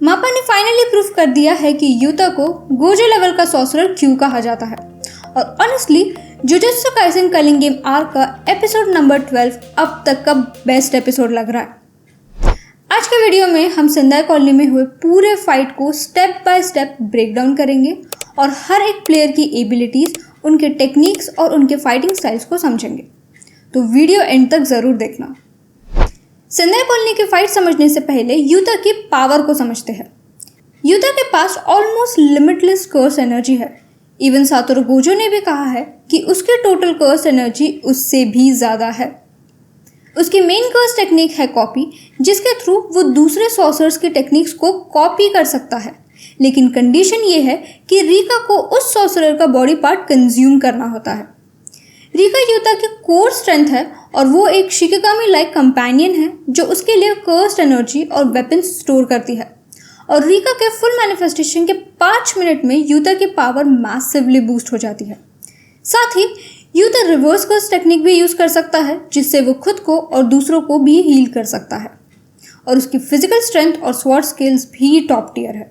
मापा ने finally proof कर दिया है कि यूता को गोजो लेवल का सॉर्सरर क्यों कहा जाता है। और honestly Jujutsu Kaisen culling game arc का एपिसोड नंबर 12 अब तक का बेस्ट एपिसोड लग रहा है। आज के वीडियो में हम सेंदाई कॉलोनी में हुए पूरे फाइट को step by step break down करेंगे और हर एक प्लेयर की एबिलिटीज, उनके टेक्निक्स और उनके फाइटिंग स्टाइल्स को समझेंगे। तो वीडियो एंड तक जरूर देखना। सेंदाई कॉलोनी की फाइट समझने से पहले यूता की पावर को समझते हैं। यूता के पास ऑलमोस्ट लिमिटलेस कर्स एनर्जी है। इवन सातोरू गोजो ने भी कहा है कि उसकी टोटल कर्स एनर्जी उससे भी ज़्यादा है। उसकी मेन कर्स टेक्निक है कॉपी, जिसके थ्रू वो दूसरे सॉर्सर्स की टेक्निक्स को कॉपी कर सकता है। लेकिन कंडीशन ये है कि रीका को उस सॉर्सरर का बॉडी पार्ट कंज्यूम करना होता है। रीका यूता की कोर स्ट्रेंथ है और वो एक शिकिगामी लाइक कंपेनियन है जो उसके लिए कर्स्ड एनर्जी और वेपन्स स्टोर करती है। और रीका के फुल मैनिफेस्टेशन के 5 मिनट में यूता की पावर मैसिवली बूस्ट हो जाती है। साथ ही यूता रिवर्स कर्स टेक्निक भी यूज़ कर सकता है, जिससे वो खुद को और दूसरों को भी हील कर सकता है। और उसकी फिजिकल स्ट्रेंथ और स्वॉर्ड स्किल्स भी टॉप टियर है।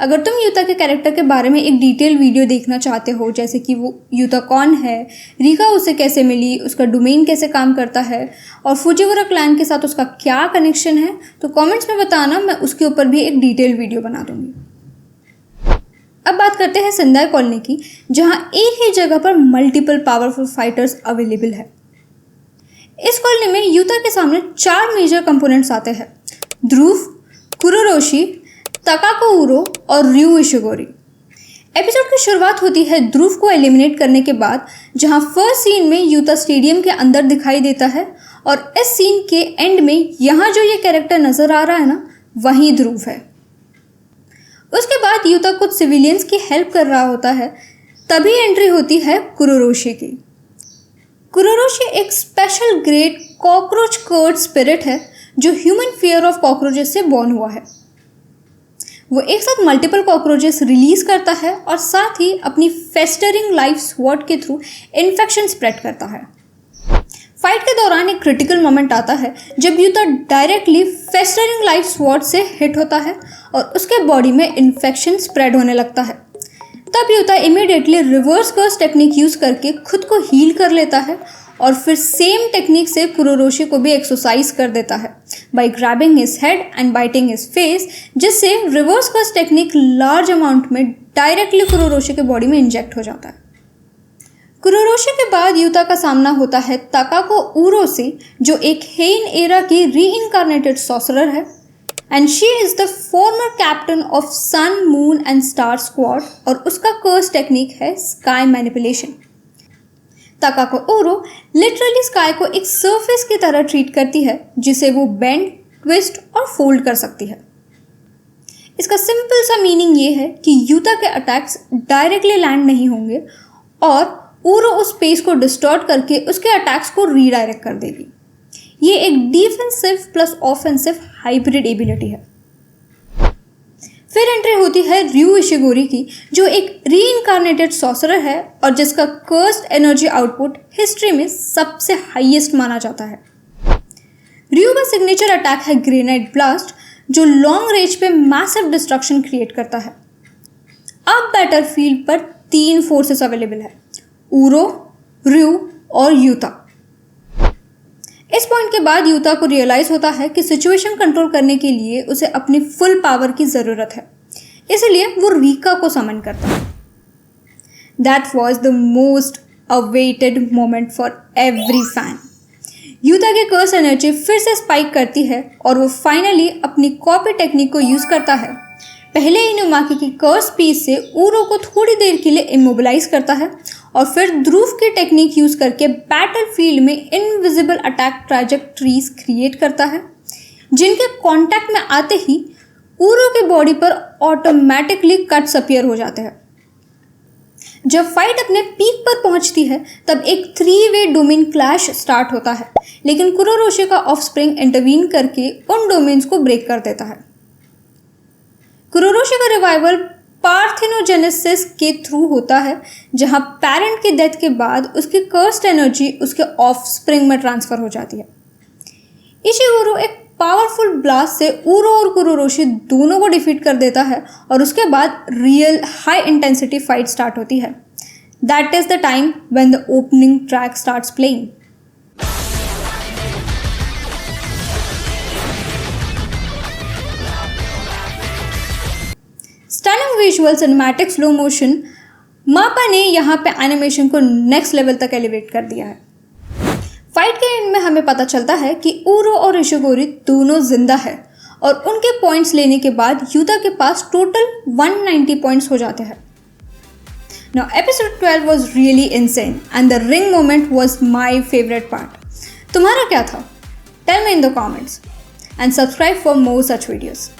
अगर तुम यूता के कैरेक्टर के बारे में एक डिटेल वीडियो देखना चाहते हो, जैसे कि वो यूता कौन है, रीका उसे कैसे मिली, उसका डोमेन कैसे काम करता है और फुजिवारा क्लैन के साथ उसका क्या कनेक्शन है, तो कमेंट्स में बताना, मैं उसके ऊपर भी एक डिटेल वीडियो बना दूंगी। अब बात करते हैं सेंदाई कॉलोनी की, जहां एक ही जगह पर मल्टीपल पावरफुल फाइटर्स अवेलेबल है। इस कॉलोनी में यूता के सामने 4 मेजर कंपोनेंट्स आते हैं: ध्रुव, कुरोरोशी, तकाको उरो और रयू इशिगोरी। एपिसोड की शुरुआत होती है ध्रुव को एलिमिनेट करने के बाद, जहां फर्स्ट सीन में यूता स्टेडियम के अंदर दिखाई देता है और इस सीन के एंड में यहाँ जो ये कैरेक्टर नजर आ रहा है ना, वही ध्रुव है। उसके बाद यूता कुछ सिविलियंस की हेल्प कर रहा होता है, तभी एंट्री होती है कुरोरोशी की। कुरोरोशी एक special grade cockroach cursed spirit है जो ह्यूमन फियर ऑफ कॉकरोचेस से बॉर्न हुआ है। वो एक साथ मल्टीपल कॉकरोचेस रिलीज करता है और साथ ही अपनी फेस्टरिंग लाइफ स्वॉर्ड के थ्रू इन्फेक्शन स्प्रेड करता है। फाइट के दौरान एक क्रिटिकल मोमेंट आता है जब Utah directly festering life sword से हिट होता है और उसके बॉडी में इन्फेक्शन स्प्रेड होने लगता है। तब Utah immediately reverse curse technique use करके खुद को हील कर लेता है और फिर सेम टेक्निक से कुरोरोशी को भी एक्सरसाइज कर देता है by grabbing his head and biting his face, जिससे reverse curse technique large amount में डायरेक्टली कुरोरोशी के बॉडी में इंजेक्ट हो जाता है। कुरोरोशी के बाद यूता का सामना होता है तकाको उरो से, जो एक हेइन एरा की रीइनकार्नेटेड सॉर्सरर है and she is the former captain of sun, moon and star squad और उसका कर्स टेक्निक है sky manipulation. Takako Uro literally sky को एक सरफेस की तरह ट्रीट करती है, जिसे वो बेंड, ट्विस्ट और फोल्ड कर सकती है। इसका सिंपल सा मीनिंग ये है कि यूता के अटैक्स डायरेक्टली लैंड नहीं होंगे और उरो उस स्पेस को डिस्टॉर्ट करके उसके अटैक्स को रीडायरेक्ट कर देगी। ये एक defensive plus offensive hybrid ability है। फिर एंट्री होती है रयू इशिगोरी की, जो एक रीइनकार्नेटेड सॉर्सरर है और जिसका कर्स्ड एनर्जी आउटपुट हिस्ट्री में सबसे हाईएस्ट माना जाता है। रयू का सिग्नेचर अटैक है ग्रेनाइट ब्लास्ट, जो लॉन्ग रेंज पे मैसिव डिस्ट्रक्शन क्रिएट करता है। अब बैटलफील्ड पर 3 फोर्सेस अवेलेबल है: उरो, रयू और यूता। इस पॉइंट के बाद यूता को रियलाइज होता है कि सिचुएशन कंट्रोल करने के लिए उसे अपनी फुल पावर की ज़रूरत है, इसलिए वो रीका को समन करता है। That was the most awaited moment for every fan. Utah की कर्स एनर्जी फिर से स्पाइक करती है और वो फाइनली अपनी कॉपी टेक्निक को यूज़ करता है। पहले इनुमाकी की कर्स पीस से उरो को थोड़ी देर के लिए इमोबिलाइज करता है और फिर ध्रुव की टेक्निक यूज करके बैटलफील्ड में इनविजिबल अटैक ट्रैजेक्टरीज क्रिएट करता है, जिनके कांटेक्ट में आते ही उरो के बॉडी पर ऑटोमेटिकली कट्स अपीयर हो जाते हैं। जब फाइट अपने पीक पर पहुंचती है तब एक 3-वे डोमेन क्लैश स्टार्ट होता है, लेकिन कुरोरोशी का ऑफस्प्रिंग इंटरवीन करके उन डोमेन्स को ब्रेक कर देता है। कुरोरोशी का रिवाइवल पार्थेनोजेनेसिस के थ्रू होता है, जहां पेरेंट की डेथ के बाद उसकी कर्स्ड एनर्जी उसके ऑफस्प्रिंग में ट्रांसफर हो जाती है। इशिगोरो एक पावरफुल ब्लास्ट से ऊरो और कुरोरोशी दोनों को डिफीट कर देता है और उसके बाद real high intensity fight start होती है। That is the time when the opening track starts playing. Stunning visual cinematic slow motion, मापा ने यहाँ पे एनिमेशन को नेक्स्ट लेवल तक एलिवेट कर दिया है। फाइट के एंड में हमें पता चलता है कि ऊरो और इशिगोरी दोनों जिंदा है और उनके पॉइंट्स लेने के बाद युता के पास टोटल 190 पॉइंट्स हो जाते हैं। Now episode 12 was really insane and the ring moment was my favorite part. तुम्हारा क्या था? Tell me in the comments and subscribe for more such videos.